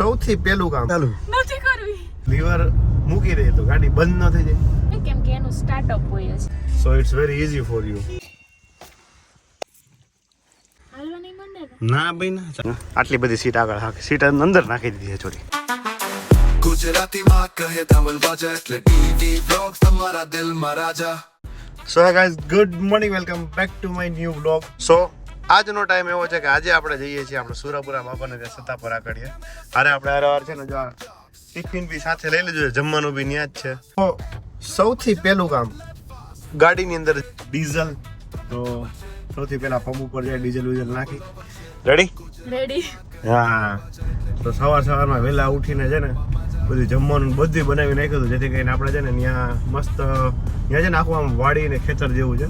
સૌથી પહેલું કામ ચાલુ નથી કરવી. લીવર મૂકી દે તો ગાડી બંધ ન થઈ જાય. કેમ કે એનું સ્ટાર્ટઅપ હોય છે. So it's very easy for you. હાલવા નહીં માંડે ને? ના ભાઈ ના. આટલી બધી સીટ આગળ હાકી સીટ અંદર નાખી દીધી છે ચોરી. ગુજરાતી માં કહે ધવલ બાજા એટલે ટીવી બ્લોગ તમારા દિલમાં રાજા. So guys good morning, welcome back to my new blog. So આજનો ટાઈમ એવો છે કે આજે આપણે જઈએ છીએ આપણે સુરાપુરા બાપાને ત્યાં સતાપર આકડીએ. અરે આપણે હરવાર છે ને જો ટિફિન બી સાથે લઈ લેજો, જમવાનું બી ત્યાં જ છે. તો સૌથી પહેલું કામ ગાડીની અંદર ડીઝલ, તો સૌથી પહેલા પંપ ઉપર જાય ડીઝલ વીઝલ નાખી. રેડી? હા. તો સવારમાં વહેલા ઉઠીને છે ને બધું જમવાનું બધું બનાવી નાખ્યું હતું, જેથી કરીને આપણે છે ને ત્યાં મસ્ત ત્યાં છે ને આખું આમ વાડી ને ખેતર જેવું છે.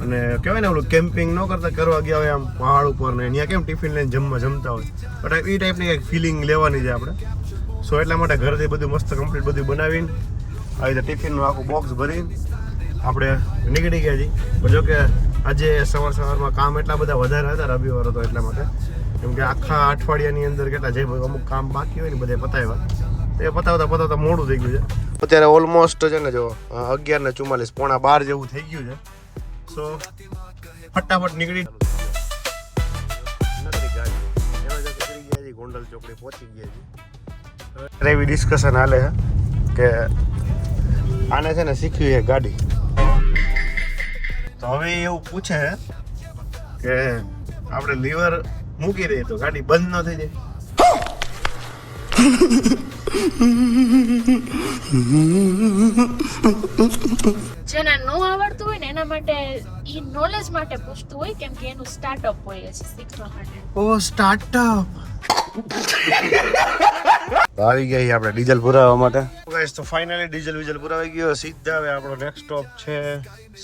અને કહેવાય ને ઓલું કેમ્પિંગ ન કરતા કરવા ગયા હોય આમ પહાડ ઉપર ને ત્યાં કેમ ટિફિન લઈને જમતા હોય, બટ એ ટાઈપની કંઈક ફિલિંગ લેવાની છે આપણે. સો એટલા માટે ઘરેથી બધું મસ્ત કમ્પ્લીટ બધું બનાવીને આવી રીતે ટિફિનનું આખું બોક્સ ભરીને આપણે નીકળી ગયા છીએ. પણ જો કે આજે સવારમાં કામ એટલા બધા વધારે હતા, રવિવાર હતો એટલા માટે, કેમ કે આખા અઠવાડિયાની અંદર કેટલા જે અમુક કામ બાકી હોય ને બધે પતાવ્યા, એ પતાવતા મોડું થઈ ગયું છે. અત્યારે ઓલમોસ્ટ છે ને જો 11:44 પોણા 12 જેવું થઈ ગયું છે. સો ફટાફટ નીકળી ગોંડલ ચોકડી પહોંચી ગયા છે. એવી ડિસ્કશન હાલે છે કે આને છે ને શીખવી છે ગાડી. તો હવે એવું પૂછે કે આપણે લીવર મૂકી દઈએ તો ગાડી બંધ ન થઈ જાય. જેને નો આવડતું હોય ને એના માટે ઈ નોલેજ માટે પૂછતું હોય, કેમ કે એનું સ્ટાર્ટઅપ હોય છે શીખવા માટે. ઓ સ્ટાર્ટઅપ આવી ગઈ આપણે ડીઝલ પુરાવા માટે. ગાઈસ તો ફાઇનલી ડીઝલ વીઝલ પુરાવાઈ ગયો. સીધા હવે આપણો નેક્સ્ટ સ્ટોપ છે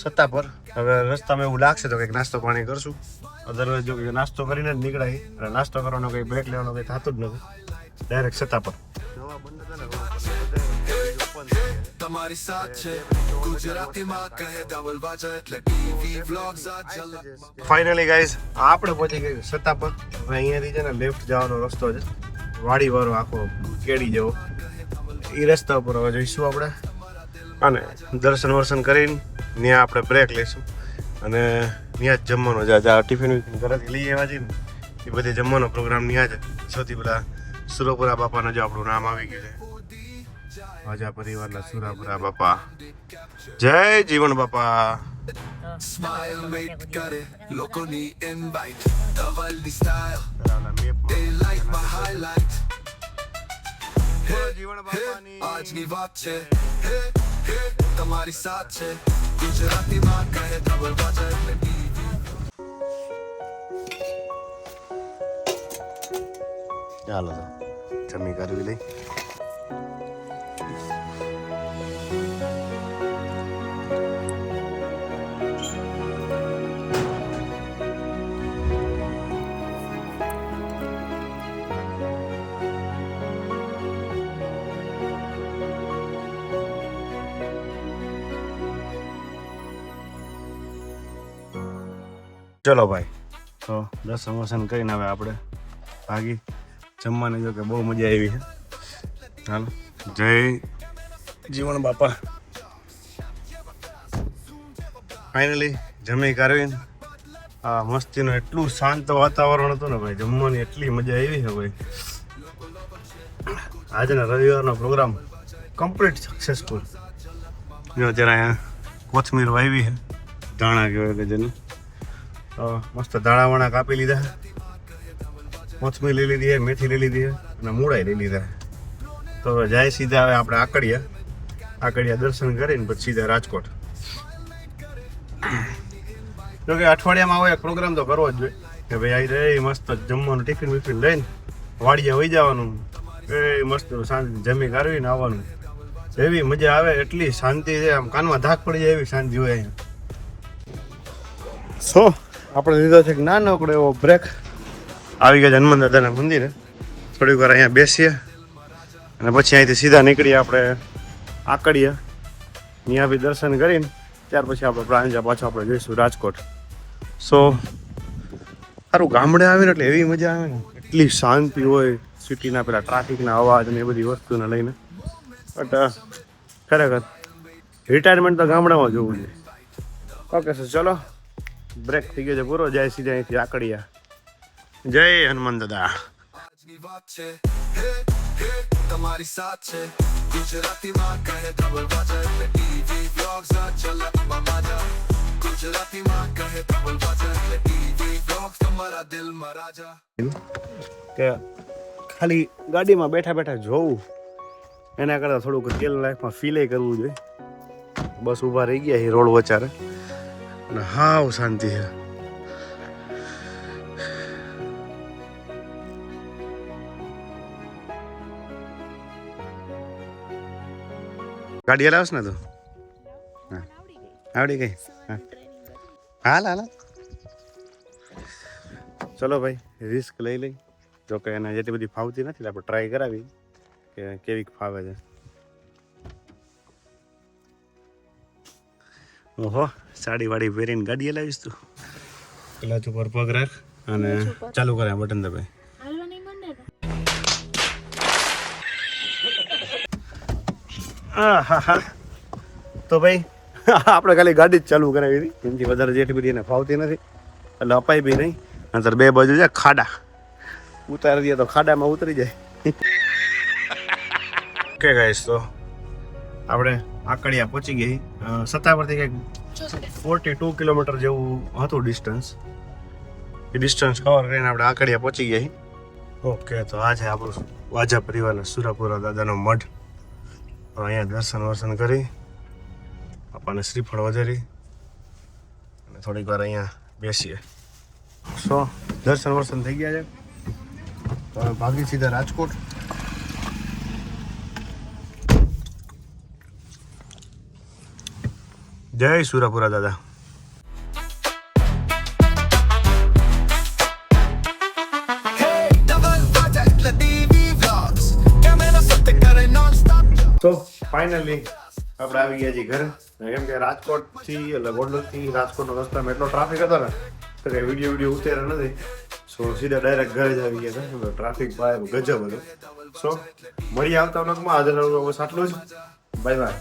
સતાપર. હવે રસ્તામાં એવું લાગશે તો કંઈક નાસ્તો પાણી કરશું, અધરવાઇઝ જો નાસ્તો કરીને જ નીકળાય. અને નાસ્તો કરવાનો કંઈ બ્રેક લેવાનો કંઈ થતું જ નથી, ડાયરેક્ટ સતાપર. તમારી સાથ છે ગુજરાતી માં કહે ધવલ બાજા એટલે ટીવી બ્લોગ ફાઇનલી ગાઈસ આપણે પહોંચી ગઈ સતાપર. હવે અહીંયાથી છે ને લેફ્ટ જવાનો રસ્તો છે, વાડી વાળો આખો કેડી જેવો. એ રસ્તા ઉપર હવે જઈશું આપણે અને દર્શન વર્શન કરીને ત્યાં આપણે બ્રેક લઈશું અને ત્યાં જ જમવાનો છે. ટિફિન વિફિન ઘરેથી લઈ આવ્યા છીએ ને એ બધી જમવાનો પ્રોગ્રામ ત્યાં છે. સૌથી પહેલા સુરાપુરા બાપાનું જો આપણું નામ આવી ગયું છે, આજા પરિવારના સુરાપુરા બાપા. જય જીવન બાપા. સ્માઇલ મેક કરે લોકોની ઇનવાઇટ ધવલની સ્ટાઇલ દે લાઈક માય હાઇલાઇટ. જીવન બાપાની આજની વાત છે હે હે તમારી સાથ છે ગુજરાતી માં કહે ધવલ બાજા એટલે ચાલો જમી કરવી લઈ. ચલો ભાઈ, તો દર્શન વર્શન કરીને હવે આપણે ભાગી. જમવાની જો કે બહુ મજા આવી છે. ચાલો જય જીવન બાપા. ફાઇનલી જમી કરવીને આ મસ્તીનું એટલું શાંત વાતાવરણ હતું ને ભાઈ, જમવાની એટલી મજા આવી છે ભાઈ. આજના રવિવારનો પ્રોગ્રામ કમ્પ્લીટ સક્સેસફુલ. જો અત્યારે અહીંયા કોથમીર વાવી છે, ધાણા કહેવાય કે જેને. મસ્ત દાણા કાપી લીધા, કોથમીર લઈ લીધી, મેથી લઈ લીધી અને મૂળાઈ લઈ લીધા. તો જાય સીધા હવે આપણે આકડિયા દર્શન કરીને પછી સીધા રાજકોટ. જોકે અઠવાડિયામાં આવો એક પ્રોગ્રામ તો કરવો જ જોઈએ કે ભાઈ આવી રહી મસ્ત જમવાનું ટિફિન વિફિન લઈને વાડીએ વહી જવાનું, એ મસ્ત શાંતિ જમી કરવીને આવવાનું. એવી મજા આવે, એટલી શાંતિ છે, આમ કાનમાં ધાક પડી જાય એવી શાંતિ હોય અહીંયા. સો આપણે લીધો છે નાનકડો એવો બ્રેક. આવી ગયા હનુમાન દાદાના મંદિરે, થોડીક વાર અહીંયા બેસીએ અને પછી અહીંથી સીધા નીકળીએ આપણે આકડીએ. ત્યાં બી દર્શન કરીને ત્યાર પછી આપણે પ્રાંજા પાછો આપણે જઈશું રાજકોટ. સો સારું ગામડે આવીને એટલે એવી મજા આવે ને, એટલી શાંતિ હોય, સિટીના પેલા ટ્રાફિકના અવાજ ને એ બધી વસ્તુને લઈને. બટ ખરેખર રિટાયરમેન્ટ તો ગામડામાં જોવું છે. ઓકે સર ચલો બ્રેક થઈ ગયો છે પૂરો. જાય સીધા અહીંથી આકડિયા. જય હનુમાન દાદા. આજની વાત છે હે હે તમારી સાથ છે ગુજરાતીમાં કહે ધવલ બાજા એટલે ટીવી બ્લોગ્સ ચલકમાં માજા ગુજરાતીમાં કહે ધવલ બાજા એટલે ટીવી બ્લોગ્સ તમારા દિલમાં રાજા. કે ખાલી ગાડીમાં બેઠા બેઠા જોવું એના કરતાં થોડુંક રિયલ લાઈફમાં ફીલે કરવું જોઈએ. બસ ઊભા રહી ગયા એ રોડ વચારે અને હાવ શાંતિ છે. ગાડી હલાવશ ને તું? હા આવડી ગઈ. હા હાલ હાલ. ચલો ભાઈ રિસ્ક લઈ લઈ. જો કે એને જેટલી બધી ફાવતી નથી આપણે ટ્રાય કરાવી કે કેવી ફાવે છે. ઓહો સાડી વાડી પહેરીને ગાડી હલાવીશ તું. ક્લચ ઉપર પગ રાખ અને ચાલુ કરે બટન દબાઈ. હાલવા નહીં મને ને. તો ભાઈ આપણે ખાલી ગાડી જ ચાલુ કરાવી હતી. એમથી વધારે જેટલી બધી એને ફાવતી નથી એટલે અપાય બી નહીં. નહીંતર બે બાજુ છે ખાડા, ઉતારી દઈએ તો ખાડામાં ઉતરી જાય. ઓકે ગાઈસ તો આપણે આકડિયા પહોંચી ગઈ. સત્તાપરથી કંઈક 42 કિલોમીટર જેવું હતું ડિસ્ટન્સ. એ ડિસ્ટન્સ કવર કરીને આપણે આકડિયા પહોંચી ગયા. ઓકે તો આ છે આપણું વાજા પરિવારના સુરાપુરા દાદાનો મઢ. તો અહીંયા દર્શન કરી આપણને શ્રીફળ વધેરી અને થોડીક વાર અહીંયા બેસીએ. સો દર્શન થઈ ગયા છે. તો હવે ભાગી સીધા રાજકોટ. જય સુરાપુરા દાદા. ધવલ બાજા એટલે ટીવી બ્લોગ્સ કેમેરા સાથે કરે નોનસ્ટોપ. તો ફાઇનલી આપણે આવી ગયા છીએ ઘરે. કેમ કે રાજકોટથી એટલે ગોંડલથી રાજકોટનો રસ્તામાં એટલો ટ્રાફિક હતો ને તો કંઈ વિડીયો ઉતાર્યા નથી. સો સીધા ડાયરેક્ટ ઘરે જ આવી ગયા હતા. ટ્રાફિક ભાઈ ગજબ હતો. સો મળીએ આવતા વ્લોગમાં. આજનો વ્લોગ બસ આટલું જ. Bye bye.